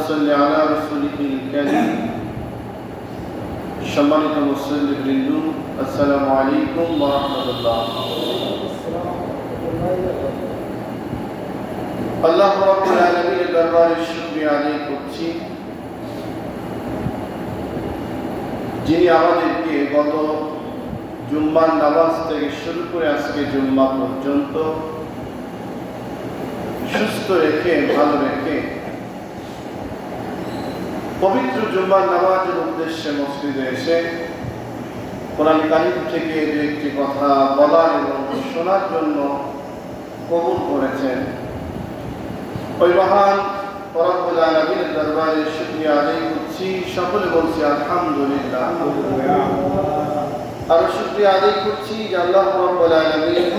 صل على رسوله الكريم সম্মানিত মুসল্লিবৃন্দ আসসালামু আলাইকুম ওয়া রাহমাতুল্লাহ। আল্লাহ রাব্বুল আলামিনের দরবারে শুকরিয়া আদায় করছি, যিনি আমাদেরকে গত জুম্মার নামাজ থেকে শুরু করে আজকে জুম্মা পর্যন্ত সুস্থ রেখে ভালো রেখে পবিত্র জুম্মার নামাজের উদ্দেশ্যে মসজিদে এসে কোরআন কারীম থেকে দু একটি কথা বলার এবং শোনার জন্য কবুল করেছেন। ওই মহান রব্বুল আলামিনের দরবারে শুকরিয়া আদায় করছি, সকলে বলছি আলহামদুলিল্লাহ। আর শুকরিয়া আদায় করছি যে আল্লাহ রব্বুল আলামিন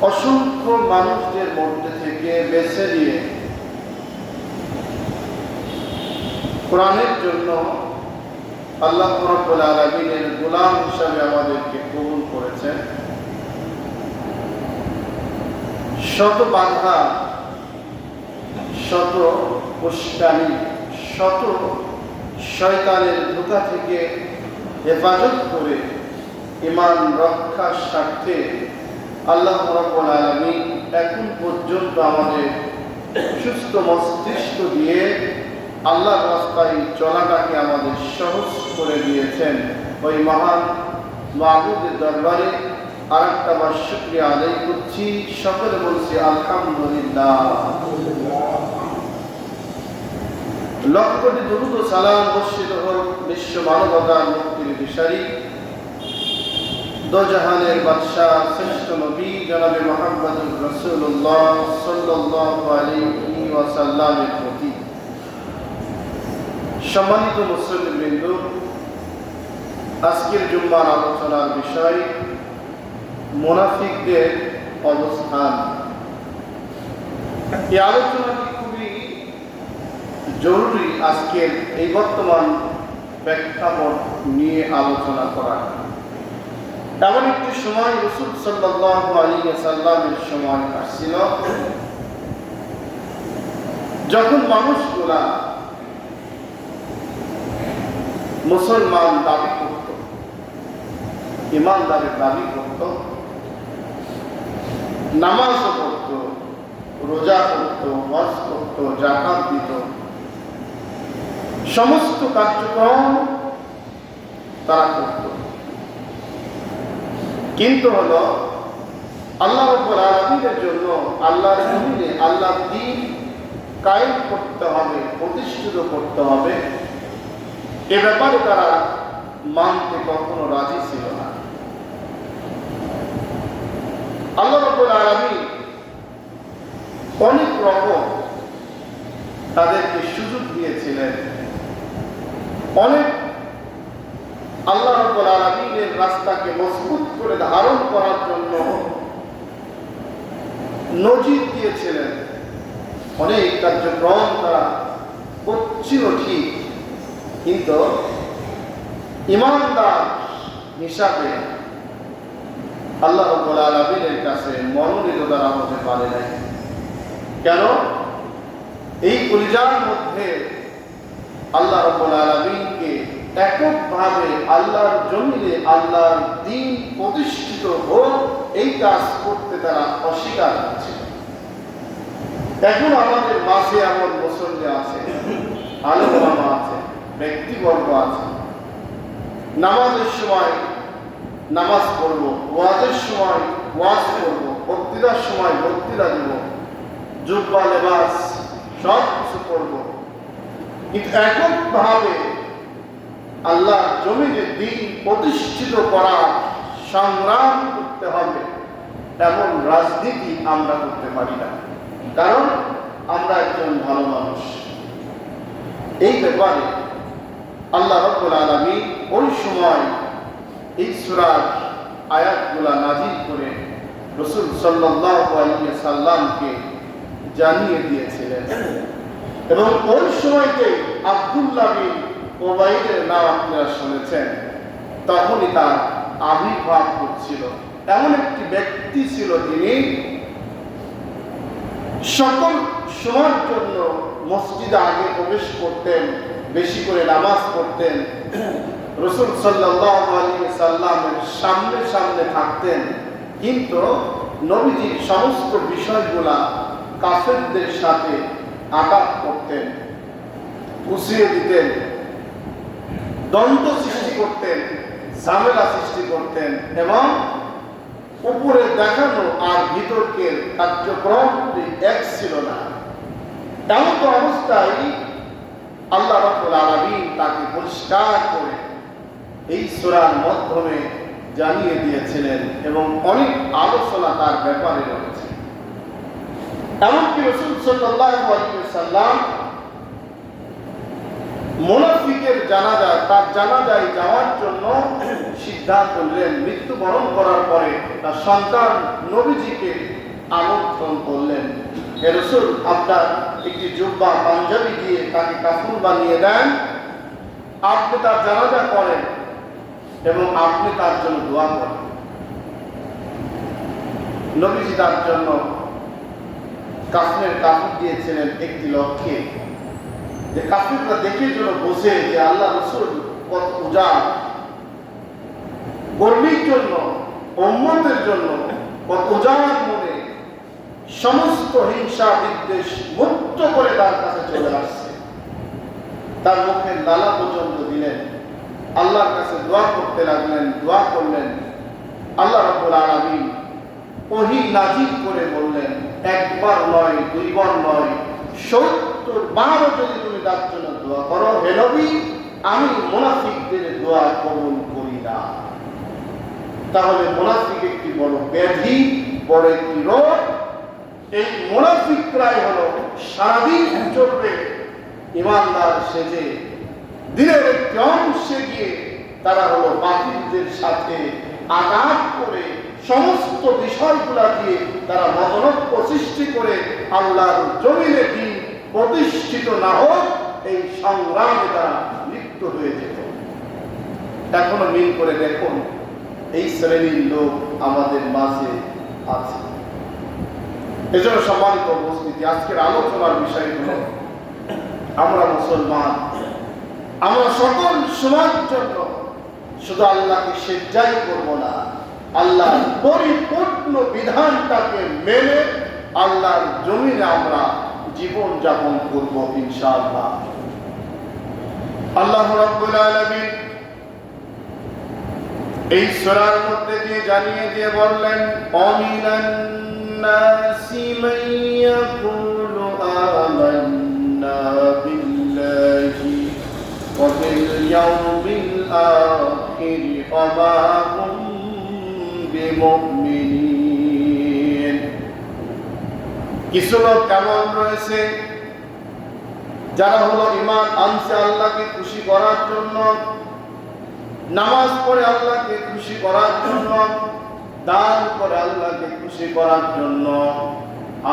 অসংখ্য মানুষদের মধ্যে থেকে বেছে নিয়ে কোরআনের জন্য আল্লাহ রাব্বুল আলামিনের গোলাম হিসাবে আমাদেরকে কবুল করেছেন। শত বাধা, শত উস্কানি, শত শয়তানের ধোঁকা থেকে হেফাজত করে ঈমান রক্ষার স্বার্থে আল্লাহ রাব্বুল আলামিন এখন পর্যন্ত আমাদের সুস্থ মস্তিষ্ক দিয়ে আল্লাহর রাস্তায় চলাটাকে আমাদের সহজ করে দিয়েছেন। ওই মহান মাবুদের দরবারে আরেকটা বার শুকরিয়া আদায় করছি, সকলে বলছি আলহামদুলিল্লাহ। লক্ষ কোটি দুরূদ ও সালাম বর্ষিত হোক বিশ্ব মানবতার মুক্তির দিশারি দোজাহানের বাদশাহ শ্রেষ্ঠ নবী জনাবে মুহাম্মদুর রাসূলুল্লাহ সাল্লাল্লাহু আলাইহি ওয়াসাল্লামের প্রতি। সম্মানিত মুসল্লিবৃন্দ, আজকের জুম্মার আলোচনার বিষয় মুনাফিকদের অবস্থান। এই আলোচনাটি খুবই জরুরি আজকের এই বর্তমান প্রেক্ষাপট নিয়ে আলোচনা করা। এমন একটি সময় রাসূল সাল্লাল্লাহু আলাইহি ওয়াসাল্লামের সময় আসছিল যখন মানুষগুলা মুসলমান দাবি করত, ইমানদারের দাবি করত, নামাজ পড়ত, রোজা করত, হজ করত, যাকাত দিত, সমস্ত কার্যক্রম তারা করত। কিন্তু হলো আল্লাহ রাব্বুল আলামিনের জন্য আল্লাহর জমিনে আল্লাহর দ্বীন কায়েম করতে হবে, প্রতিষ্ঠিত করতে হবে, এ ব্যাপারে তারা মানতে কখনো রাজি ছিল না। আল্লাহ রাব্বুল আলামিন অনেক রকম তাদেরকে সুযোগ দিয়েছিলেন, অনেক আল্লাহ রাব্বুল আলামিনের রাস্তাকে মজবুত করে ধারণ করার জন্য নজির দিয়েছিলেন, অনেক কার্যক্রম তারা করছিল ঠিক, কিন্তু ইমানদার হিসাবে আল্লাহ রাব্বুল আলামিনের কাছে মনোনীত তারা হতে পারে নাই। কেন? এই কলিজার মধ্যে আল্লাহ রাব্বুল আলামিনকে এককভাবে আল্লাহর জমিনে আল্লাহর দ্বীন প্রতিষ্ঠিত হোক এই কাজ করতে তারা অস্বীকার করছে। এখন আমাদের মাঝে এমন মুসল্লি আছে, আলেম ওলামা আছে, ব্যক্তিবর্গ আছে, নামাজের সময় নামাজ পড়ব, ওয়াজের সময় ওয়াজ করব, বক্তৃতার সময় বক্তৃতা দিব, জুব্বা লেবাস সব কিছু করব, কিন্তু এককভাবে আল্লাহ জমিনে দ্বীন প্রতিষ্ঠিত করার সংগ্রাম করতে হবে এমন রাজনীতি আমরা করতে পারি না, কারণ আমরা একজন ভালো মানুষ। এই ব্যাপারে আল্লাহ রাব্বুল আলামিন ওই সময় এই সূরার আয়াতগুলা নাযিল করে রাসূল সাল্লাল্লাহু আলাইহি ওয়াসাল্লামকে জানিয়ে দিয়েছিলেন, এবং ওই সময়তে আব্দুল্লাহ বিন উবাইদের নাম আপনারা শুনেছেন, তখনই তার আবির্ভাব হচ্ছিল। এমন একটি ব্যক্তি ছিল যিনি সকল সময়ের জন্য মসজিদে আগে প্রবেশ করতেন, বেশি করে নামাজ পড়তেন, রাসূল সাল্লাল্লাহু আলাইহি ওয়াসাল্লামের সামনে সামনে থাকতেন, কিন্তু নবীজির সমস্ত বিষয়গুলা কাফেরদের সাথে আঘাত করতেন, উসিয়ে দিতেন, দ্বন্দ্ব সৃষ্টি করতেন, ঝামেলা সৃষ্টি করতেন, এবং উপরে দেখানো আর ভিতরকের কার্যক্রমটি এক ছিল না। এমন অবস্থায় আল্লাহ রাব্বুল আলামিন তাকে পরিষ্কার করে এই সূরার মাধ্যমে জানিয়ে দিয়েছিলেন এবং অনেক আলোচনা তার ব্যাপারে রয়েছে। এমনকি রাসূল সাল্লাল্লাহু আলাইহি ওয়াসাল্লাম মুনাফিকের জানাজায়, তার জানাজায় যাওয়ার জন্য সিদ্ধান্ত নিলেন। মৃত্যুবরণ করার পরে তার সন্তান নবীজিকে আমন্ত্রণ করলেন, হে রাসূল, আপনার একটি জুব্বা পাঞ্জাবি দিয়ে তাকে কাফন বানিয়ে দেন, আপনি তার জানাজা করেন এবং আপনি তার জন্য দোয়া করেন। নবীজি তার জন্য কাফনের কাপড় দিয়েছিলেন একটি লক্ষ্যে, যে কাফিররা দেখে যেন বোঝে যে আল্লাহ রাসূল কত উজাড়, কর্মীর জন্য, উম্মতের জন্য কত উজাড় মনে সমস্ত হিংসা বিদ্বেষ মুক্ত করে তার কাছে চলে আসছে। তার মুখের লালা পর্যন্ত দিলেন, আল্লাহর কাছে দোয়া করতে লাগলেন, দোয়া করলেন। আল্লাহ রাব্বুল আলামিন ওহী নাযিল করে বললেন, একবার নয়, দুইবার নয়, ৭০ বার যদি তুমি তার জন্য দোয়া করো, হে নবী, আমি মুনাফিকদের দোয়া কবুল করি না। তাহলে মুনাফিক একটি বড় ব্যাধি, বড় একটি রোগ। এই মুনাফিকরাই হলো সারাদিন চলবে ইমানদার সেজে, দিনের একটি অংশে গিয়ে তারা হলো বাতিলদের সাথে আঘাত করে সমস্ত বিষয়গুলা দিয়ে তারা মতনৈক্য সৃষ্টি করে আল্লাহর জমিনে দিন প্রতিষ্ঠিত না হোক এই সংগ্রামে তারা লিপ্ত হয়ে যেত। এখনো মিল করে দেখুন, এই শ্রেণীর লোক আমাদের মাঝে আছে। এজন্য সম্মানিত উপস্থিতি, আজকের আলোচনার বিষয় হলো আমরা মুসলমান, আমরা সকল সময়ের জন্য শুধু আল্লাহকে সেজদাই করব না, আল্লাহর পরিপূর্ণ বিধানটাকে মেনে আল্লাহর জমিনে আমরা জীবন যাপন করব ইনশাআল্লাহ। আল্লাহ রাব্বুল আলামিন এই সূরার মধ্যে দিয়ে জানিয়ে দিয়ে বললেন, অমিনান নাসি মান ইয়াকুলু আমান্না বিল্লাহি ওয়া বিল ইয়াউমিল আখির ওয়া মা হুম বিমুমিনিন। কিছু লোক কেমন রয়েছে যারা হলো ঈমান আনছে আল্লাহকে খুশি করার জন্য, নামাজ পড়ে আল্লাহকে খুশি করার জন্য, দান করে আল্লাহকে খুশি করার জন্য,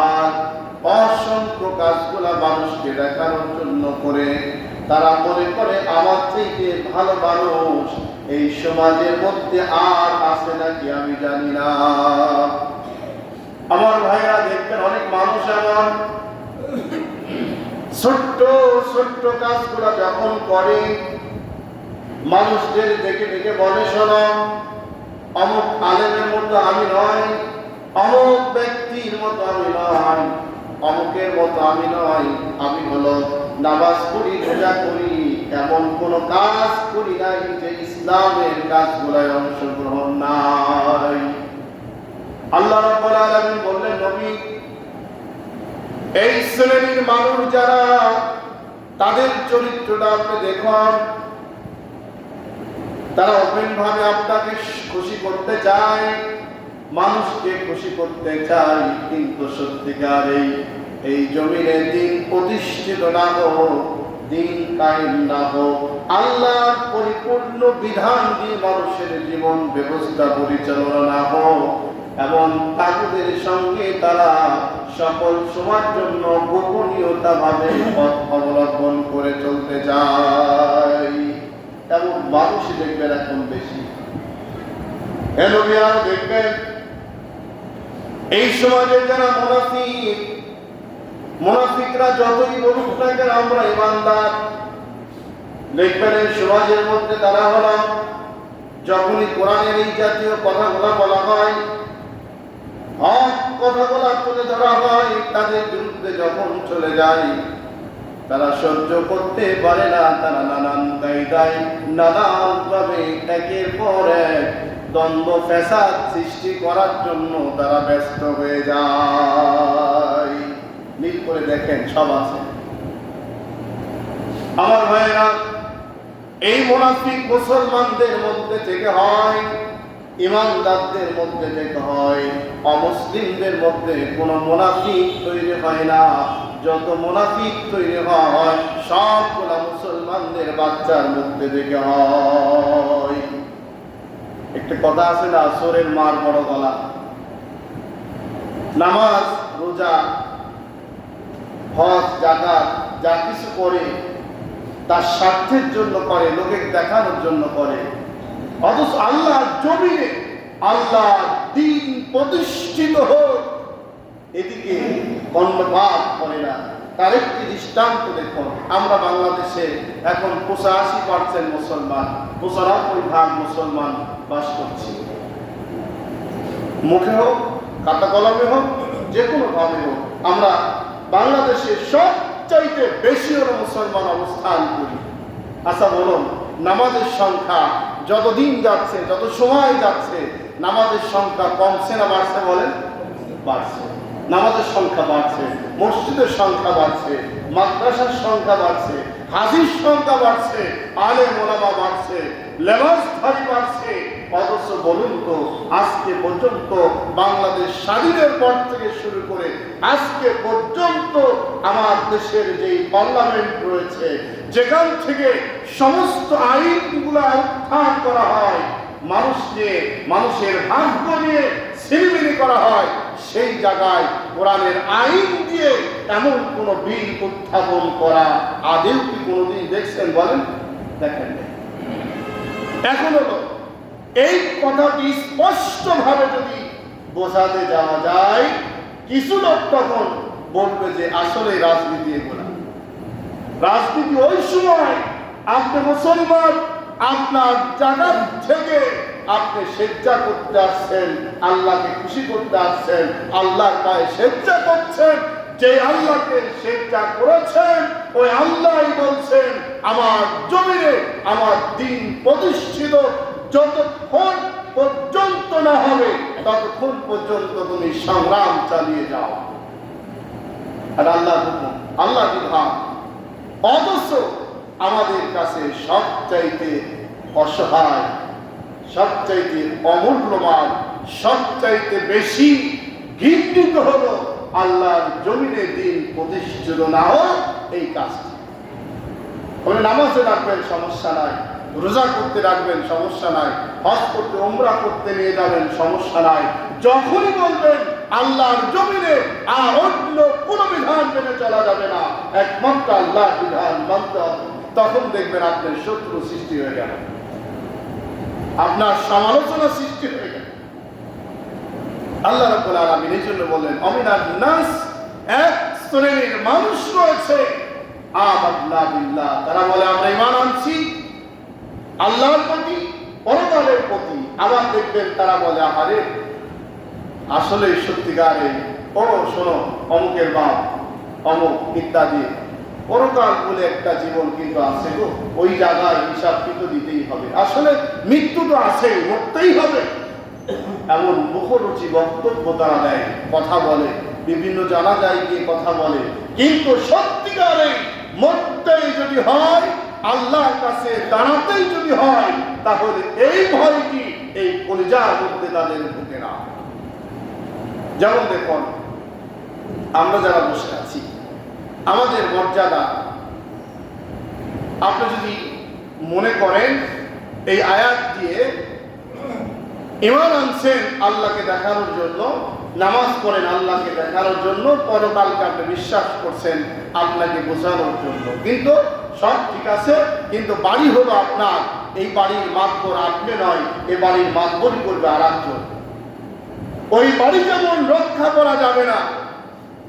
আর অসংখ্য কাজগুলা মানুষকে দেখানোর জন্য করে। তারা মনে করে আমার থেকে ভালো মানুষ এই সমাজের মধ্যে আর আছে নাকি আমি জানি না। আমার ভাইরা দেখবেন, অনেক মানুষ এমন ছোট্ট ছোট্ট কাজগুলা যখন করে মানুষদের দেখে দেখে বলে, শোনো, অমুক আলেমের মতো আমি নয়, অমুক ব্যক্তির মতো আমি নয়, অমুকের মতো আমি নয়, আমি হলো নামাজ পড়ি, রোজা করি, এমন কোন কাজ করি নাই যে ইসলামের কাজগুলোয় অংশগ্রহণ নাই। আল্লাহ রাব্বুল আলামিন বললেন, নবী, এই শ্রেণীর মানুষ যারা, তাদের চরিত্রটা আপনি দেখুন। তারা ওপেন ভাবে আপনাকে খুশি করতে চায়, মানুষকে খুশি করতে চায়, কিন্তু সত্যিকার এই জমিনে দিন প্রতিষ্ঠিত না হোক, দিন কায়েম না হোক, আল্লাহর পরিপূর্ণ বিধান দিয়ে মানুষের জীবন ব্যবস্থা পরিচালনা না হোক, এবং তাগুদের সঙ্গে তারা সকল সময়ের জন্য গোপনীয়তা ভাবে পথ অবলম্বন করে চলতে চায়, এমন মানুষই দেখবেন এখন বেশি। আর দেখবেন এই সমাজে যারা মুনাফিক, মুনাফিকরা যতই বলুক না কেন আমরা ইমানদার, দেখবেন এই সমাজের মধ্যে তারা হলো যখনই কোরআনের এই জাতীয় কথাগুলো বলা হয়, হক কথাগুলো তুলে ধরা হয়, তাদের বিরুদ্ধে যখন চলে যায় তারা সহ্য করতে পারে না। তারা নানান কায়দায় নানানভাবে একের পর এক দ্বন্দ্ব ফ্যাসাদ সৃষ্টি করার জন্য তারা ব্যস্ত হয়ে যায়। নীল করে দেখেন, সব আছে। আমার ভাইয়েরা, এই মুনাফিক মুসলমানদের মধ্যে থেকে হয়, ইমানদারদের মধ্যে থেকে হয়, অমুসলিমদের মধ্যে কোনো মুনাফিক তৈরি হয় না। যত মুনাফিক তৈরি হয় সবগুলা মুসলমানদের বাচ্চার মধ্যে থেকে হয়। একটা কথা আছে না, আসরের মার বড় গলা। নামাজ, রোজা, হজ, যাকাত যা কিছু করে তার স্বার্থের জন্য করে, লোকে দেখানোর জন্য করে। অথচ আল্লাহর জমিনে আল্লাহর দ্বীন প্রতিষ্ঠিত হোক এদিকে কর্ণপাত করে না। তার একটি দৃষ্টান্ত দেখুন। আমরা বাংলাদেশে এখন 85% মুসলমান, 95% মুসলমান বাস করছি। মুখে হোক, খাতা কলমে হোক, যে কোনো ভাবে হোক, আমরা বাংলাদেশে সবচাইতে বেশি হলো মুসলমান অবস্থান করি। আচ্ছা বলুন, নামাজের সংখ্যা যত দিন যাচ্ছে, যত সময় যাচ্ছে, নামাজের সংখ্যা কমছে না বাড়ছে? বলেন, বাড়ছে। নামাজের সংখ্যা বাড়ছে, মসজিদের সংখ্যা বাড়ছে, মাদ্রাসার সংখ্যা বাড়ছে, হাজির সংখ্যা বাড়ছে, আলেম ওলামা বাড়ছে, লেবাসধারী বাড়ছে। অথচ বলুন তো, আজকে পর্যন্ত বাংলাদেশ স্বাধীনের পর থেকে শুরু করে আজকে পর্যন্ত আমার দেশের যেই পার্লামেন্ট রয়েছে, যেখান থেকে সমস্ত আইনগুলো উত্থান করা হয়, মানুষকে মানুষের ভাগ্য নিয়ে ছিনিমিনি করা হয়, সেই জায়গায় কোরআনের আইন দিয়ে এমন কোন বিল উত্থাপন করা আদেও কি কোনোদিন দেখছেন? বলেন, দেখেন। এখন হলো এই কথাটি স্পষ্ট ভাবে যদি বোঝাতে যাওয়া যায়, কিছু লোক তখন বলবে যে আসলে রাজনীতি এগুলা। রাজনীতি ওই সময় আপনি মুসলমান, আপনার জায়গা থেকে আপনি সেজ্জা করতে আসছেন, আল্লাহকে খুশি করতে আসছেন, আল্লাহর পায়ে সেজ্জা করছেন। যে আল্লাহকে সেজ্জা করেছেন ওই আল্লাহই বলছেন আমার জমিনে আমার দ্বীন প্রতিষ্ঠিত যতক্ষণ পর্যন্ত না হবে ততক্ষণ পর্যন্ত তুমি সংগ্রাম চালিয়ে যাও। আর আল্লাহ হুকুম, আল্লাহ বিধান। অথচ আমাদের কাছে সবচাইতে অসহায়, সবচাইতে অমূল্যবান, সবচাইতে বেশি ঘৃণিত হলো আল্লাহর জমিনে দ্বীন প্রতিষ্ঠিত না হোক এই কাজটি। নামাজে রাখবেন, সমস্যা নাই। রোজা করতে রাখবেন, সমস্যা নাই। হজ করতে, উমরা করতে নিয়ে যাবেন, সমস্যা নাই। যখনই বলবেন আল্লাহর জমিনে আর অন্য কোন বিধান মেনে চলা যাবে না, একমাত্র আল্লাহর বিধান মানতে হবে, তখন দেখবেন আপনার শত্রু সৃষ্টি হয়ে গেল, আপনার সমালোচনা সৃষ্টি হয়ে গেল। আল্লাহ রাব্বুল আলামিন এই জন্য বললেন, অমিনান নাস, এক শ্রেণীর মানুষ রয়েছে আমান্না বিল্লাহ, তারা বলে আমরা ঈমান আনছি আল্লাহর প্রতি, পরকালের প্রতি। আবার দেখবেন তারা বলে আরে আসলে সত্যিকারে, ও শোনো অমুকের বাপ অমুক ইত্যাদি, পরকাল বলে একটা জীবন কিন্তু আছে গো, ওই জায়গায় হিসাব কিন্তু দিতেই হবে, আসলে মৃত্যু তো আছে, মরতেই হবে। এমন মুখরুচি বক্তব্য তারা দেয়, কথা বলে, বিভিন্ন জানাজায় গিয়ে কথা বলে। কিন্তু সত্যিকারে মরতেই যদি হয়, আল্লাহর কাছে দাঁড়াতেই যদি হয়, তাহলে এই ভয়টি এই কলিজার মধ্যে তাদের ঢুকে না। যেমন দেখুন, আমরা যারা বসে আছি, আমাদের মর্যাদা, আপনি যদি মনে করেন এই আয়াত দিয়ে ঈমান আনছেন আল্লাহকে দেখানোর জন্য, নামাজ পড়েন আল্লাহকে দেখানোর জন্য, পরকালকে আপনি বিশ্বাস করছেন আপনাকে বোঝানোর জন্য, কিন্তু সব ঠিক আছে, কিন্তু বাড়ি হলো আপনার, এই বাড়ির মাতবর আপনি নয়, এই বাড়ির মাতবরই করবে আর একজন। ওই বাড়ি যেমন রক্ষা করা যাবে না,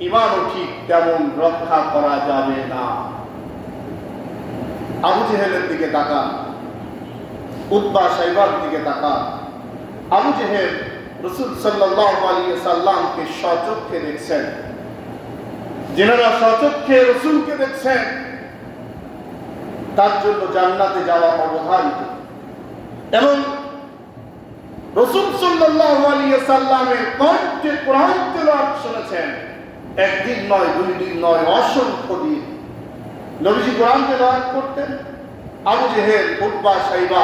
ইমানও ঠিক তেমন রক্ষা করা যাবে না। আবু জেহেলের দিকে তাকান, উতবা সাইবার দিকে তাকান। আবু জেহেল রাসূল সাল্লাল্লাহু আলাইহি সাল্লামকে স্বচক্ষে দেখছেন। যারা স্বচক্ষে রাসূলকে দেখছেন তার জন্য জান্নাতে যাওয়া অবধারিত। এবং রাসূল সাল্লাল্লাহু আলাইহি সাল্লামের কণ্ঠে কোরআন তেলাওয়াত শুনেছেন। একদিন নয়, দুই দিন নয়, অসংখ্য দিন নবীজি কোরআন তেলাওয়াত করতেন। আবু জেহেল, উতবা, সাইবা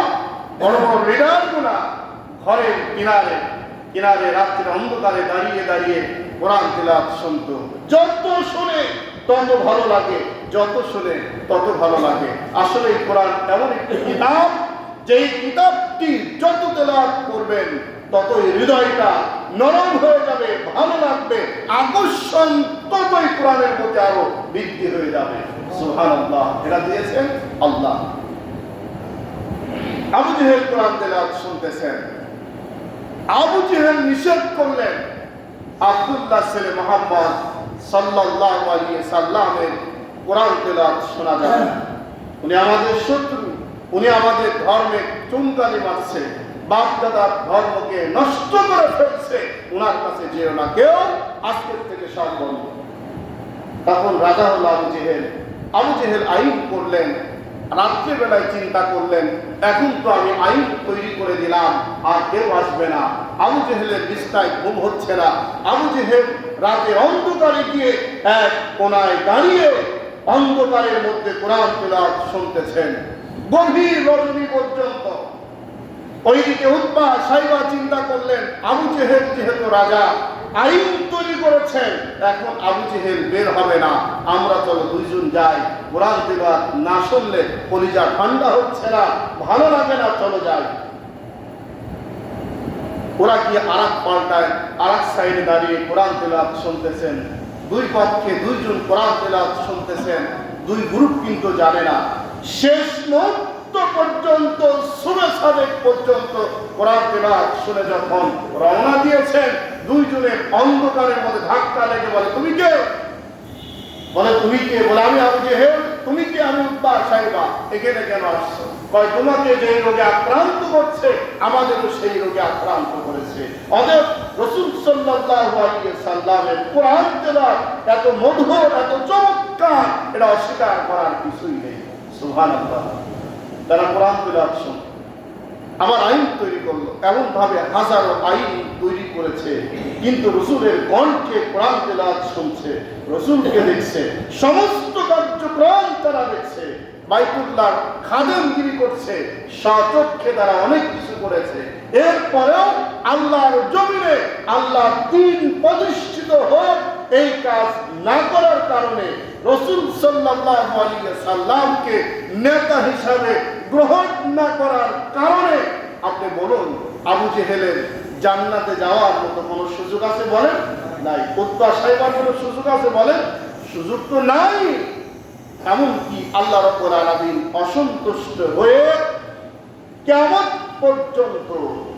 বড় বড় লিডারগুলা ঘরের কিনারে কিনারে রাত্রে অন্ধকারে দাঁড়িয়ে দাঁড়িয়ে কোরআন তেলাওয়াত শুনত। যত শুনে তত ভালো লাগে, যত শুনে তত ভালো লাগে। আসলে এই কোরআন এমন একটি কিতাব, যেই কিতাবটি যত তেলাওয়াত করবেন ততই হৃদয়টা নরম হয়ে যাবে, ভালো লাগবে, আকর্ষণ ততই কোরআনের প্রতি আরো বৃদ্ধি হয়ে যাবে। সুবহানাল্লাহ, এটা দিয়েছেন আল্লাহ। আবু জেহেল কোরআন তেলাওয়াত শুনতেছেন। আবু জেহেল নিষেধ করলেন আব্দুল্লাহ ছেলে মুহাম্মদ সাল্লাল্লাহু আলাইহি সাল্লামের কোরআন তেলাওয়াত শোনা যাবে। উনি আমাদের শত্রু, উনি আমাদের ধর্মে চুনকালি মারছে, বাপ দাদার ধর্মকে নষ্ট করে ফেলছে, উনার কাছে যেও না কেউ, আজকের থেকে সব বন্ধ। তখন রাজা হল আবু জেহেল। আবু জেহেল আইন করলেন, রাত্রিবেলায় চিন্তা করলেন, এখন তো আমি আইন তৈরি করে দিলাম, আর কেউ আসবে না। আবু জেহেলের বিছানায় ঘুম হচ্ছে না। আবু জেহেল রাতে অন্ধকারে গিয়ে এক কোনায় দাঁড়িয়ে অন্ধকারের মধ্যে কোরআন তেলাওয়াত শুনতেছেন গভীর রজনী পর্যন্ত। ওইদিকে উতবা সাইবা চিন্তা করলেন, আবু জেহেল যেহেতু রাজা, আইন তৈরি করেছেন, এখন আবু জেহেল বের হবে না, আমরা চলো দুইজন যাই। কোরআন তেলাওয়াত না শুনলে কলিজা ঠান্ডা হচ্ছে না, ভালো লাগে না, চলো যাই। ওরা কি আরেক পাল্টায় আরেক সাইডে দাঁড়িয়ে কোরআন তেলাওয়াত শুনতেছেন। দুই পক্ষে দুইজন কোরআন তেলাওয়াত শুনতেছেন। দুই গ্রুপ কিন্তু জানে না। শেষ মুহূর্ত পর্যন্ত, সুবে সাদেক পর্যন্ত কোরআন তেলাওয়াত শুনে যখন রওনা দিয়েছেন, দুইজনের অন্ধকারের মধ্যে ধাক্কা লেগে বলে, তুমি কে? বলে, তুমি কে? বলে, আমি আবু জেহেল। তুমি কে? আমি উতবা সাইবা। এখানে কেন আসছো? কয়, তোমাকে যে রোগে আক্রান্ত করছে আমাদেরও সেই রোগে আক্রান্ত করেছে। অতএব রাসূল সাল্লাল্লাহু আলাইহি সাল্লামের কোরআন তেলাওয়াত এত মধুর, এত চমৎকার, এটা অস্বীকার করার কিছুই নেই। সুবহানাল্লাহ। তারা কোরআন তেলাওয়াত শুনে আমার আইন তৈরি করলো। এমন ভাবে হাজারো আইন তৈরি করেছে, কিন্তু রসুলের কণ্ঠে কোরআন তেলাওয়াত শুনছে, রসুলকে দেখছে, সমস্ত কার্যক্রম তারা দেখছে, বাইতুল্লাহর খাদেমগিরি করছে, স্বচক্ষে তারা অনেক কিছু করেছে। এরপরেও আল্লাহর জমিনে আল্লাহর দ্বীন প্রতিষ্ঠিত হোক, এই কাজ না করার কারণে রাসূল সাল্লাল্লাহু আলাইহি সাল্লামকে নেতা হিসাবে গ্রহণ না করার কারণে আপনি বলুন, আবু জেহেলের জান্নাতে যাওয়ার মতো কোনো সুযোগ আছে? বলেন নাই। উতবা সাইবার কোনো সুযোগ আছে? বলেন সুযোগ তো নাই। এমনকি আল্লাহ রাব্বুল আলামিন অসন্তুষ্ট হয়ে কিয়ামত পর্যন্ত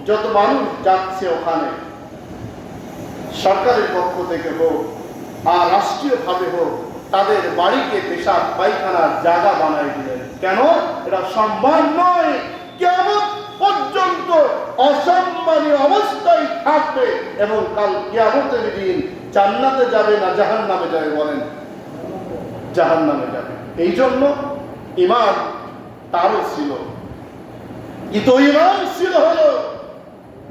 যত মানুষ যাচ্ছে ওখানে, সরকারের পক্ষ থেকে হোক আর রাষ্ট্রীয়ভাবে হোক, তাদের বাড়িকে পেশাব পায়খানার জায়গা বানাই দিলেন। কেন? এটা সম্মান নয়, কিয়ামত পর্যন্ত অসম্মানীয় অবস্থায় থাকবে এবং কাল কিয়ামতের দিন জান্নাতে যাবে না জাহান্নামে যাবে? বলেন জাহান্নামে যাবে। এই জন্য ঈমান তারও ছিল, কিন্তু ঈমান ছিল হলো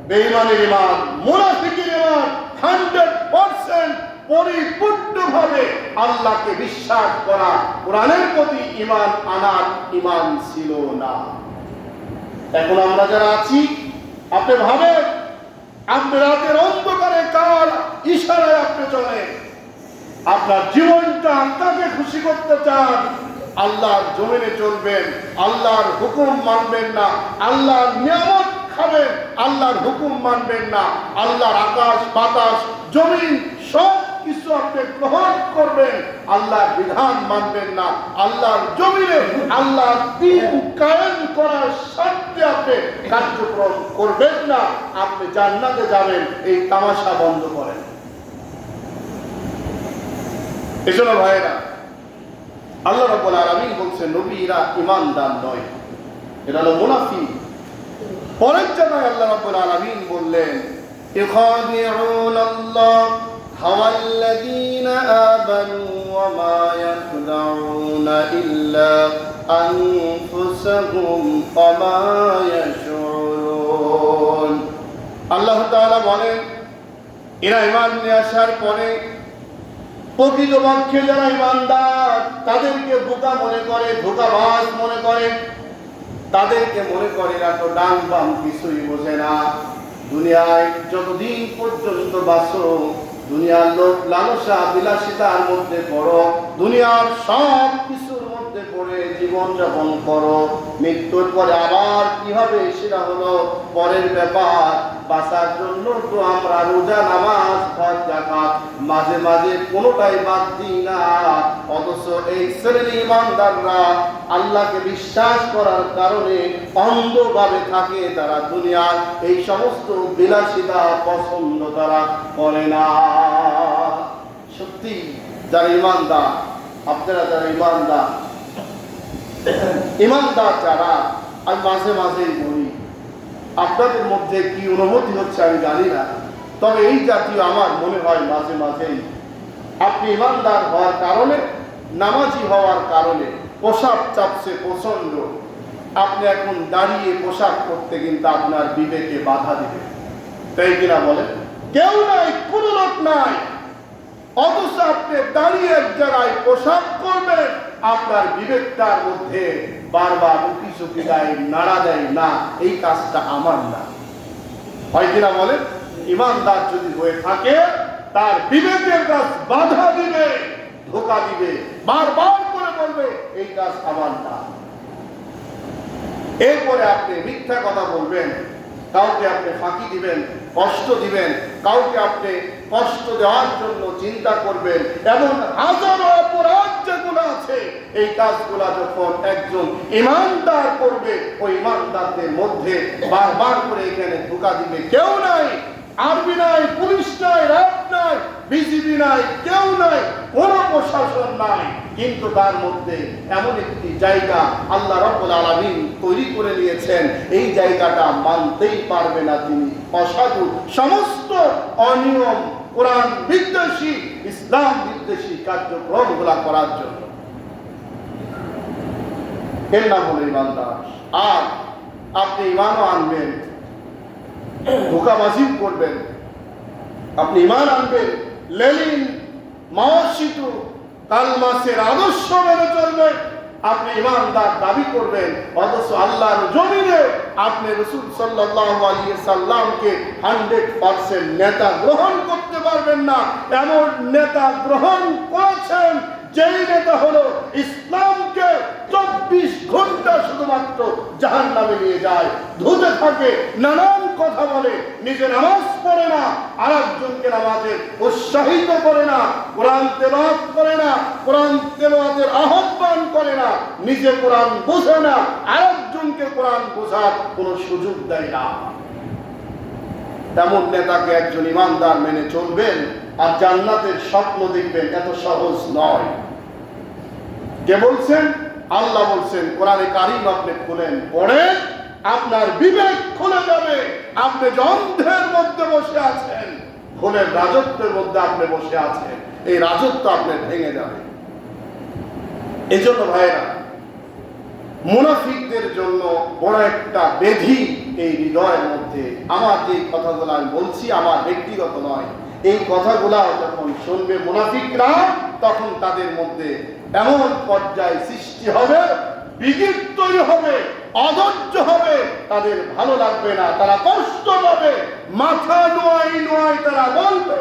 বেঈমানের ঈমান, মুনাফিকের ঈমান 100% পরিপূর্ণভাবে আল্লাহকে বিশ্বাস করা, কোরআনের প্রতি ঈমান আনার ঈমান ছিল না। এখন আমরা যারা আছি, আপনি ভাবেন, আপনি রাতের অন্ধকারে কার ইশারায় আপনি চলেন, আপনার জীবনটা আল্লাহকে খুশি করতে চান, আল্লাহর জমিনে চলবেন, আল্লাহর হুকুম মানবেন না, আল্লাহর নিয়ামত খাবেন, আল্লাহর হুকুম মানবেন না, আল্লাহর আকাশ বাতাস জমিন সব কিছু আপনি গ্রহণ করবেন, আল্লাহর বিধান মানবেন না, আল্লাহর জমিনে আল্লাহর দ্বীন কায়েম করার স্বার্থে আপনি কার্যক্রম করবেন না, আপনি জান্নাতে যাবেন। এই তামাশা বন্ধ করেন। এজন্য ভাইরা, আল্লাহ রাব্বুল আলামিন বলছেন নবীরা ঈমানদার নয়, এরা হলো মুনাফিক। পরের জায়গায় আল্লাহ রাব্বুল আলামিন বললেন ইখাদিউনাল্লাহ হাওয়াল্লাযীনা আমানু ওয়া মা ইয়াখদাউনা ইল্লা আনফুসাহুম ওয়া মা ইয়াশউরুন। আল্লাহ তাআলা বলেন এরা ঈমান নিয়ে আসার পরে প্রকৃতপক্ষে যারা ঈমানদার তাদেরকে বোকা মনে করে, ধোঁকাবাজ মনে করে, তাদেরকে মনে করে এরা তো ডান বাম কিছুই বোঝে না। দুনিয়ায় যতদিন পর্যন্ত বাঁচো, দুনিয়ার লোভ লালসা বিলাসিতার মধ্যে পড়ো, দুনিয়ার সব কিছুর মধ্যে পড়ে জীবন যাপন করো, মৃত্যুর পরে আবার কি হবে সেটা হলো পরের ব্যাপার। বাঁচার জন্য তো আমরা রোজা, নামাজ, হজ, যাকাত মাঝে মাঝে কোনোটাই বাদ দিই না। অথচ এই শ্রেণীর ঈমানদাররা আল্লাহকে বিশ্বাস করার কারণে অন্ধভাবে থাকে, তারা দুনিয়ার এই সমস্ত বিলাসিতা পছন্দ তারা করে না। সত্যি যারা ঈমানদার, আপনারা যারা ঈমানদার যারা, আমি মাঝে মাঝেই বলি আপনাদের মধ্যে কি অনুভূতি হচ্ছে আমি জানি না, তবে এই জাতীয় আমার মনে হয় মাঝে মাঝেই আপনি ঈমানদার হওয়ার কারণে, নামাজি হওয়ার কারণে পোশাক চাপছে প্রচন্ড, আপনি এখন দাঁড়িয়ে পোশাক করতে কিন্তু আপনার বিবেকে বাধা দিবে, তাই কিনা বলেন? কেউ নাই, কোনো লোক নাই, অথচ আপনি দাঁড়িয়ে এক জায়গায় পোশাক করবেন, আপনার বিবেকটার মধ্যে বারবার উকি চুকি দেয়, নাড়া দেয়, না এই কাজটা আমার না, হয় কিনা বলেন? ঈমানদার যদি হয়ে থাকে তার বিবেকের কাজ বাধা দিবে, ধোঁকা দিবে, বারবার করে বলবে এই কাজ আমার না। এরপরে আপনি মিথ্যা কথা বলবেন, কাউকে আপনি ফাঁকি দিবেন, কষ্ট দিবেন, কাউকে আপনি কষ্ট দেওয়ার জন্য চিন্তা করবেন, এমন হাজারো অপরাধ যেগুলো আছে, এই কাজগুলা যখন একজন ঈমানদার করবে, ওই ঈমানদারদের মধ্যে বারবার করে এখানে ধোঁকা দিবে কেউ নাই, আর্মি নাই, পুলিশ নাই, র্যাব নাই, বিজিবি নাই, কেউ নাই, কোন প্রশাসন নাই, কিন্তু তার মধ্যে এমন একটি জায়গা আল্লাহ রাব্বুল আলামিন তৈরি করে নিয়েছেন, এই জায়গাটা মানতেই পারবে না তিনি অসাধু, সমস্ত অনিয়ম, কোরআন বিদ্বেষী, ইসলাম বিদ্বেষী কার্যক্রমগুলা করার জন্য। এর নাম হলো ঈমানদার। আর আপনি ঈমানও আনবেন, ধোঁকাবাজি করবেন, আপনি ঈমান আনবেন, লেনিন, মাওসিতু, কালমাসের আদর্শ মেনে চলবেন, আপনি ঈমানদার দাবি করবেন, অথচ আল্লাহর জমিনে আপনি রাসূল সাল্লাল্লাহু আলাইহি সাল্লামকে 100% নেতা গ্রহণ করতে পারবেন না। এমন নেতা গ্রহণ করেছেন যেই নেতা হলো ইসলামকে 24 ঘন্টা শুধুমাত্র জাহান্নামে নিয়ে যায়, ধুতে থাকে, নানান কথা বলে, নিজে নামাজ পড়ে না, আরেকজনকে নামাজে উৎসাহিত করে না, কোরআন তেলাওয়াত করে না, কোরআন তেলাওয়াতের আহ্বান করে না, নিজে কোরআন বোঝে না, আরেকজনকে কোরআন বোঝার কোনো সুযোগ দেয় না। তেমন নেতাকে একজন ঈমানদার মেনে চলবেন আর জান্নাতের স্বপ্ন দেখবেন, এত সহজ নয়। কে বলছেন? আল্লাহ বলছেন, কোরআনে কারীম আপনি খুলেন, পড়েন, আপনার বিবেক খুলে যাবে। আপনি যে অন্ধের মধ্যে বসে আছেন, ভুলের রাজত্বের মধ্যে আপনি বসে আছেন, এই রাজত্ব আপনি ভেঙে যাবে। এই জন্য ভাইরা, মুনাফিকদের জন্য বড় একটা ব্যাধি এই হৃদয়ের মধ্যে। আমার যে কথাগুলো আমি বলছি আমার ব্যক্তিগত নয়, এই কথাগুলা যখন শুনবে মুনাফিকরা, তখন তাদের মধ্যে এমন পর্যায় সৃষ্টি হবে, বিগির তৈরি হবে, অধৈর্য হবে, তাদের ভালো লাগবে না, তারা কষ্ট পাবে, মাথা নোয়াই নোয়াই তারা বলবে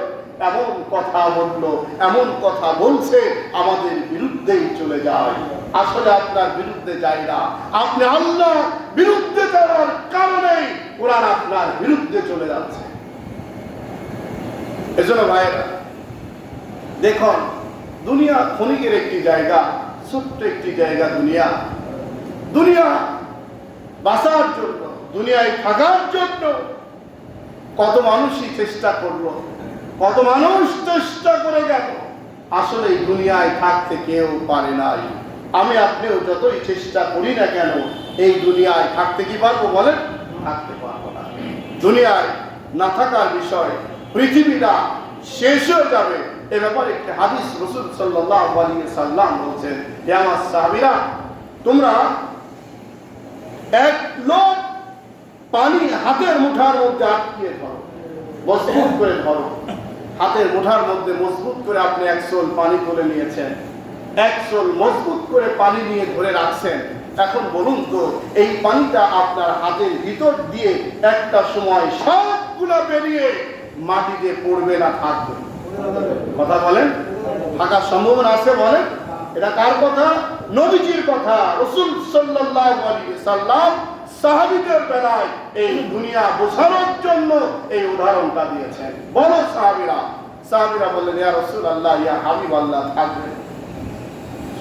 এমন কথা বললো, এমন কথা বলছে, আমাদের বিরুদ্ধেই চলে যায়। আসলে আপনার বিরুদ্ধে যায় না, আপনি আল্লাহ বিরুদ্ধে যাওয়ার কারণেই কোরআন আপনার বিরুদ্ধে চলে যাচ্ছে। এজন্য ভাইরা দেখুন, দুনিয়া ক্ষণিকের একটি জায়গা, ছোট্ট একটি জায়গা দুনিয়া। দুনিয়া বাঁচার জন্য, দুনিয়ায় থাকার জন্য কত মানুষই চেষ্টা করলো, কত মানুষ চেষ্টা করে গেল, আসলে এই দুনিয়ায় থাকতে কেউ পারে নাই। আমি আপনিও যতই চেষ্টা করি না কেন এই দুনিয়ায় থাকতে কি পারবো বলেন? থাকতে পারবো না। দুনিয়ায় না থাকার বিষয়, পৃথিবীটা শেষ হয়ে যাবে এ ব্যাপারে একটি হাদিস রাসূল সাল্লাল্লাহু আলাইহি সাল্লাম বলেছেন, হে আমার সাহাবীরা, তোমরা এক লোক পানি হাতের মুঠার মধ্যে আটকিয়ে ধরো, মজবুত করে ধরো। হাতের মুঠার মধ্যে মজবুত করে আপনি এক সোল পানি তুলে নিয়েছেন, এক সোল মজবুত করে পানি নিয়ে ধরে রাখছেন। এখন বলুন তো, এই পানিটা আপনার হাতের ভিতর দিয়ে একটা সময় সবগুলা বেরিয়ে মাটিতে পড়বে না থাকবে? কথা বলেন, থাকার সম্ভাবনা আছে বলেন? এটা কার কথা? নবীজির কথা। রাসূল সাল্লাল্লাহু আলাইহি সাল্লাম সাহাবীদের বেলায় এই দুনিয়া বোঝানোর জন্য এই উদাহরণটা দিয়েছেন। বলো সাহাবীরা বললেন, ইয়া রাসূলুল্লাহ, ইয়া হাবিবাল্লাহ, থাকবে,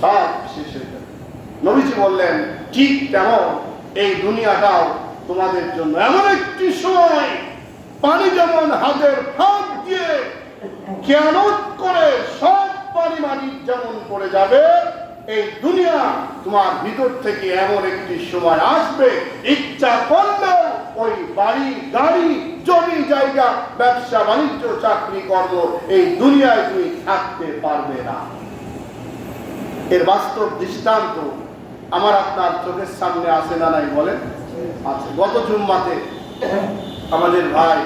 সব শেষ হয়ে যাবে। নবীজি বললেন, ঠিক তেমন এই দুনিয়াটাও তোমাদের জন্য এমন একটি সময়, পানি যেমন হাতের ফাঁক দিয়ে খেয়ানত করে সব পানি মাটির যেমন পড়ে যাবে, এই দুনিয়া তোমার ভিতর থেকে এমন একটি সময় আসবে, ইচ্ছা করলেও ওই বাড়ি, গাড়ি, জমি জায়গা, ব্যবসা বাণিজ্য, চাকরি কর্ম, এই দুনিয়ায় তুমি থাকতে পারবে না। এর বাস্তব দৃষ্টান্ত আমার আপনার চোখের সামনে আসে না নাই বলেন? আছে। গত জুম্মাতে আমাদের ভাই,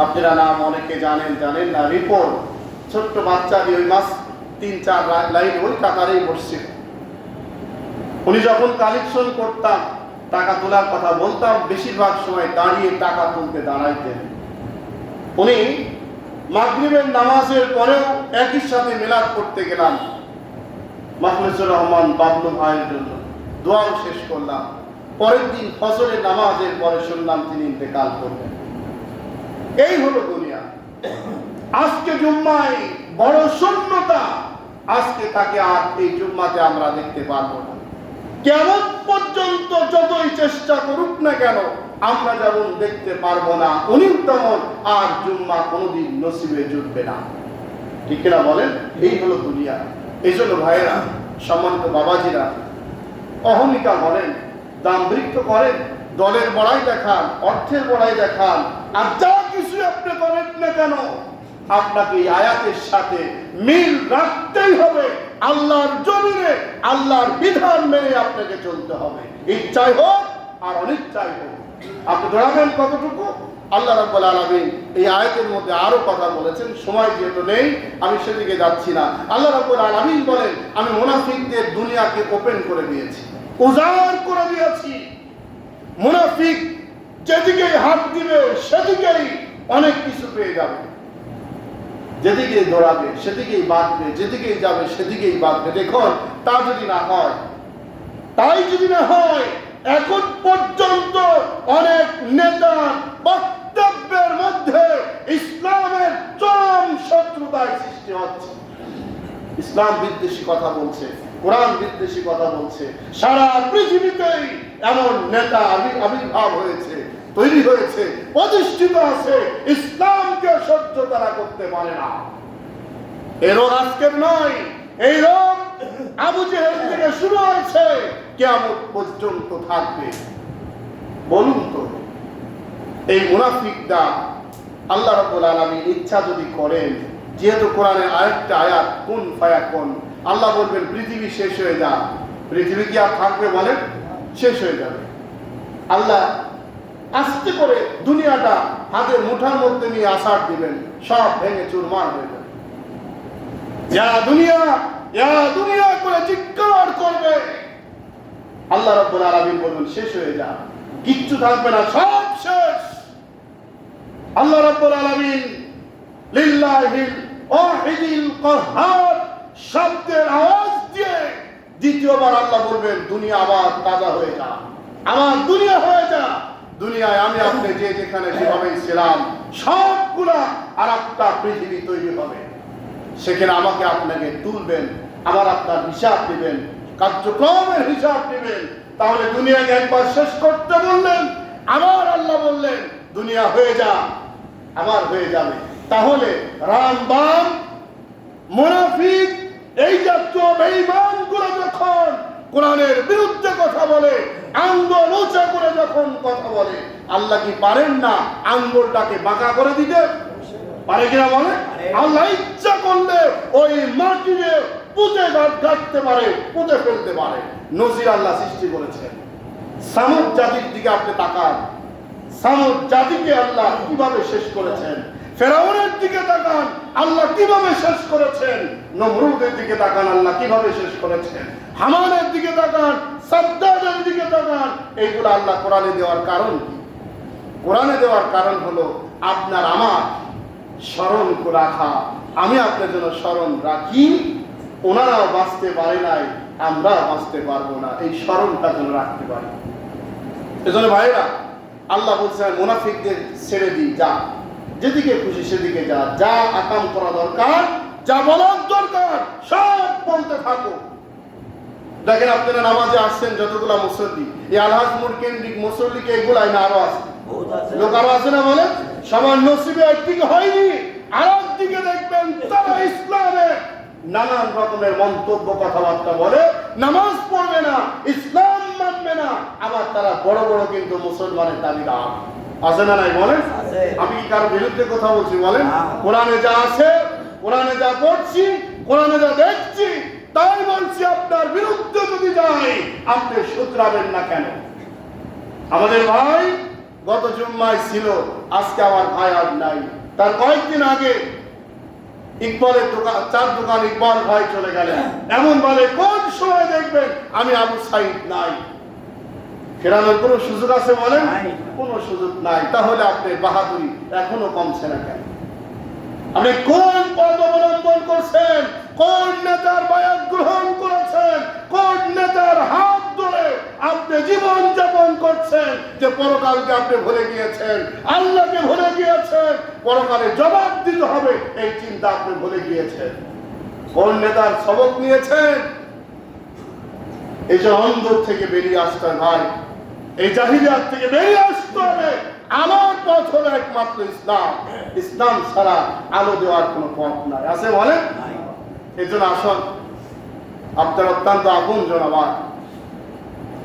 আপনারা নাম অনেকে জানেন না, রিপোর্ট, ছোট্ট বাচ্চা দিয়ে ওই মাস 3-4 লাইন ওই কাতারেই বসছিল। উনি যখন কালেকশন করতাম, টাকা তোলার কথা বলতাম, বেশিরভাগ সময় দাঁড়িয়ে টাকা তুলতে দাঁড়াইতেন। উনি মাগরিবের নামাজের পরেও একই সাথে মিলাদ করতে গেলাম মাখলুসুর রহমান বাবলু ভাইয়ের জন্য, দোয়াও শেষ করলাম। পরের দিন ফজরের নামাজের পরে শুনলাম তিনি ইন্তেকাল করলেন। এই হলো দুনিয়া। আজকে জুম্মায় বড় শূন্যতা, আজকে তাকে আর এই জুম্মাতে আমরা দেখতে পারবো না। কেমন পর্যন্ত যতই চেষ্টা করুক না কেন আমরা যেমন দেখতে পারবো না, উনি তেমন আর জুম্মা কোনোদিন নসিবে জুটবে না। ঠিক কিনা বলেন? এই হলো দুনিয়া। এই জন্য ভাইয়েরা, সম্মানিত বাবাজিরা, অহমিকা করেন, দাম্ভিক্য করেন, দলের বড়াই দেখান, অর্থের বড়াই দেখান, আর যা কিছু আপনি করেন না কেন, আপনাকে এই আয়াতের সাথে মিল রাখতেই হবে। আল্লাহর জমিনে আল্লাহর বিধান মেনে আপনাকে চলতে হবে, ইচ্ছাই হোক আর অনিচ্ছাই হোক। আপনি ধরাবেন কতটুকু? আল্লাহ রাব্বুল আলামিন এই আয়াতের মধ্যে আরো কথা বলেছেন, সময় যেহেতু নেই আমি সেদিকে যাচ্ছি না। আল্লাহ রাব্বুল আলামিন বলেন, আমি মুনাফিকদের দুনিয়াকে ওপেন করে দিয়েছি, উজাড় করে দিয়েছি। মুনাফিক যেদিকেই হাত দিবে সেদিকেই অনেক কিছু পেয়ে যাবে, যেদিকেই দৌড়াবে সেদিকেই বাঁধবে, যেদিকেই যাবে সেদিকেই বাঁধবে। দেখুন, তা যদি না হয়, তাই যদি না হয়, এখন পর্যন্ত অনেক নেতা বক্তব্যের মধ্যে ইসলামের চরম শত্রুতার সৃষ্টি হচ্ছে। ইসলাম বিদ্বেষী কথা বলছে, কোরআন বিদ্বেষী কথা বলছে। সারা পৃথিবীতেই এমন নেতা আবির্ভাব হয়েছে, তৈরি হয়েছে, প্রতিষ্ঠিত আছে, ইসলামকে সহ্য তারা করতে পারে না। এই রোগ আজকের নয়, এই রোগ আবু জেহেল থেকে শুরু হয়েছে, কিয়ামত পর্যন্ত থাকবে। বলুন তো, এই মুনাফিকরা আল্লাহ রাব্বুল আলামিন ইচ্ছা যদি করেন, যেহেতু কোরআনের আরেকটা আয়াত কুন ফায়াকুন, আল্লাহ বলবেন পৃথিবী শেষ হয়ে যা, পৃথিবী কি আর থাকবে বলেন? শেষ হয়ে যাবে। আল্লাহ আস্তে করে দুনিয়াটা হাতের মুঠার মধ্যে নিয়ে আছাড় দিবেন, সব ভেঙে চুরমার হয়ে যাবে। ইয়া দুনিয়া করে চিৎকার করবে। আল্লাহ রাব্বুল আলামিন বলবেন শেষ হয়ে যা, কিচ্ছু থাকবে না, সব শেষ। আল্লাহ রাব্বুল আলামিন লিল্লাহিল ওয়াহিদিল কাহ্হার শব্দের আওয়াজ দিয়ে দ্বিতীয়বার আল্লাহ বলবেন দুনিয়া আবার তাজা হয়ে যা, আমার দুনিয়া হয়ে যা। দুনিয়ায় আমি আপনি যে যেখানে যেভাবে ছিলাম সবগুলা আর একটা পৃথিবী তৈরি হবে, সেখানে আমাকে আপনাকে তুলবেন, আমার আপনার হিসাব দিবেন, কার্যক্রমের হিসাব দিবেন। তাহলে দুনিয়াকে একবার শেষ করতে বললেন, আবার আল্লাহ বললেন দুনিয়া হয়ে যা, আবার হয়ে যাবে। তাহলে রাম বাম মুনাফিক এই জাতীয় বেঈমানগুলো যখন কোরআনের বিরুদ্ধে কথা বলে, আঙ্গুল উঁচা করে যখন কথা বলে, আল্লাহ কি পারেন না আঙ্গুলটাকে বাঁকা করে দিতে? পারে কিনা বলে? আল্লাহ ইচ্ছা করলে ওই মাটিতে পুঁতে গাঁথতে পারে, পুঁতে ফেলতে পারে। নজির আল্লাহ সৃষ্টি করেছেন। সামুদ জাতির দিকে আপনি তাকান, সামুদ জাতিকে আল্লাহ কিভাবে শেষ করেছেন। ফেরাউনের দিকে তাকান, আল্লাহ কিভাবে শেষ করেছেন। নমরুদের দিকে তাকান, আল্লাহ কিভাবে শেষ করেছেন। হামানের দিকে তাকান, সাদ্দাদের দিকে তাকান। এইগুলো আল্লাহ কোরআনে দেওয়ার কারণ কি? কোরআনে দেওয়ার কারণ হলো আপনার আমার স্মরণ রাখা। আমি আপনার জন্য স্মরণ রাখি, ওনারাও বাঁচতে পারে নাই, আমরাও বাঁচতে পারবো না, এই স্মরণটা যেন রাখতে পারি। এজন্য ভাইরা, আল্লাহ বলছেন মুনাফিকদের ছেড়ে দিই, যা যেদিকে খুশি সেদিকে যা, যা আকাম করা দরকার, যা বলার দরকার সব বলতে থাকো। দেখেন আপনারা নামাজে আসছেন যতগুলা মুসল্লি, এই আলহাজ মোড় কেন্দ্রিক মুসল্লিকে এগুলাই না আরো আছে, লোক আরো আছে না? বলে সবার নসিবে একদিকে হয়নি, আর একদিকে দেখবেন তারা ইসলামে নানান রকমের মন্তব্য কথাবার্তা বলে, নামাজ পড়বে না, ইসলাম মানবে না, আবার তারা বড় বড় কিন্তু মুসলমানের দাবিদার আছে না নাই? বলেন, আমি কি কারো বিরুদ্ধে কথা বলছি? বলেন, কোরআনে যা আছে, কোরআনে যা পড়ছি, কোরআনে যা দেখছি, তাই বলছি। আপনার বিরুদ্ধে যদি যাই, আপনি শুধরাবেন না কেন? আমাদের ভাই গত জুম্মায় ছিল, আজকে আমার ভাই আর নাই। তার কয়েকদিন আগে ইকবালের দোকান, চার দোকান ইকবাল ভাই চলে গেলেন। এমন বলে কোন সময় দেখবেন আমি আবু সাইদ নাই। ফেরানোর কোন সুযোগ আছে? বলেন, কোন সুযোগ নাই। তাহলে আপনি বাহাদুরি এখনো কমছে না কেন? আপনি কোন পদ অবলম্বন করছেন? কোন নেতার বায়াত গ্রহণ করেছেন? কোন নেতার হাত ধরে আপনি জীবন যাপন করছেন? যে পরকালকে আপনি ভুলে গিয়েছেন, আল্লাহকে ভুলে গিয়েছেন, পরকালে জবাব দিতে হবে, এই চিন্তা আপনি ভুলে গিয়েছেন। কোন নেতার সবক নিয়েছেন? এই যে অন্ধর থেকে বেরিয়ে আসতে হবে ভাই, এই জাহিলিয়াত থেকে বেরিয়ে আসতে হবে। আমার পথ হলো একমাত্র ইসলাম, ইসলাম ছাড়া আলো দেওয়ার কোনো পথ নাই। আছে? বলেন। এই জন্য আসুন, আপনার অত্যন্ত আপন জন আমার,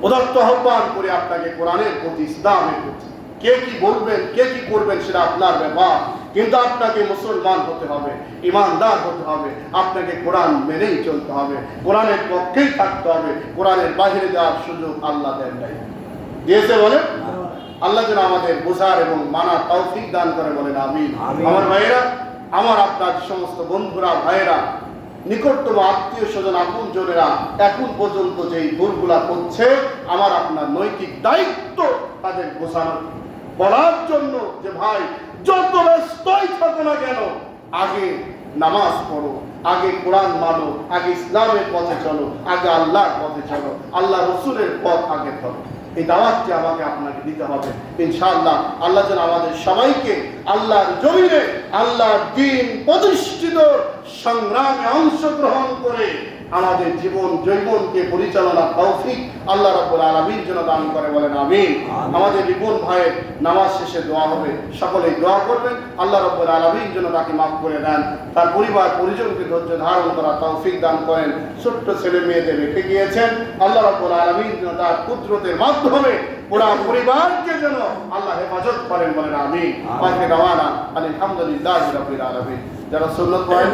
উদাত্ত আহ্বান করে আপনাকে কোরআনের প্রতি, ইসলামের প্রতি, কে কি বলবেন, কে কি করবেন সেটা আপনার ব্যাপার, কিন্তু আপনাকে মুসলমান হতে হবে, ইমানদার হতে হবে। আপনাকে কোরআন মেনেই চলতে হবে, কোরআনের পক্ষেই থাকতে হবে। কোরআনের বাইরে যাওয়ার সুযোগ আল্লাহ দেন নাই, দিয়েছে? বলেন, আল্লাহ যেন আমাদের বোঝার এবং মানার তৌফিক দান করে। বলেন আমিন। আমার ভাইয়েরা, আমার আপনার সমস্ত বন্ধুরা, ভাইয়েরা, নিকটতম আত্মীয় স্বজন, আপন জনেরা এখন পর্যন্ত যেই ভুলগুলা করছে, আমার আপনার নৈতিক দায়িত্ব তাদের বোঝানোর, বলার জন্য যে ভাই যত ব্যস্তই থাকো না কেন, আগে নামাজ পড়ো, আগে কোরআন মানো, আগে ইসলামের পথে চলো, আগে আল্লাহর পথে চলো, আল্লাহ রসুলের পথ আগে ধরো। এই দাওয়াতটি আমাকে আপনাকে দিতে হবে ইনশাআল্লাহ। আল্লাহ যেন আমাদের সবাইকে আল্লাহর জমিনে আল্লাহর দ্বীন প্রতিষ্ঠিত সংগ্রামে অংশগ্রহণ করে আমাদের জীবন জৈবনকে পরিচালনা তৌফিক আল্লাহ রাব্বুল আলামিন যেন দান করে। বলেন আমিন। আমাদের রিপন ভাইয়ের নামাজ শেষে দোয়া হবে, সকলেই দোয়া করবেন আল্লাহ রাব্বুল আলামিন যেন তাকে মাফ করে দেন, তার পরিবার পরিজনকে ধৈর্য ধারণ করা তৌফিক দান করেন। ছোট্ট ছেলে মেয়েদের রেখে গিয়েছেন, আল্লাহ রাব্বুল আলামিন যেন তার কুদরতের মাধ্যমে পুরা পরিবারকে যেন আল্লাহ হেফাজত করেন। বলেন আমিন। আলহামদুলিল্লাহি রাব্বিল আলামিন। যারা সুন্নাত পড়েন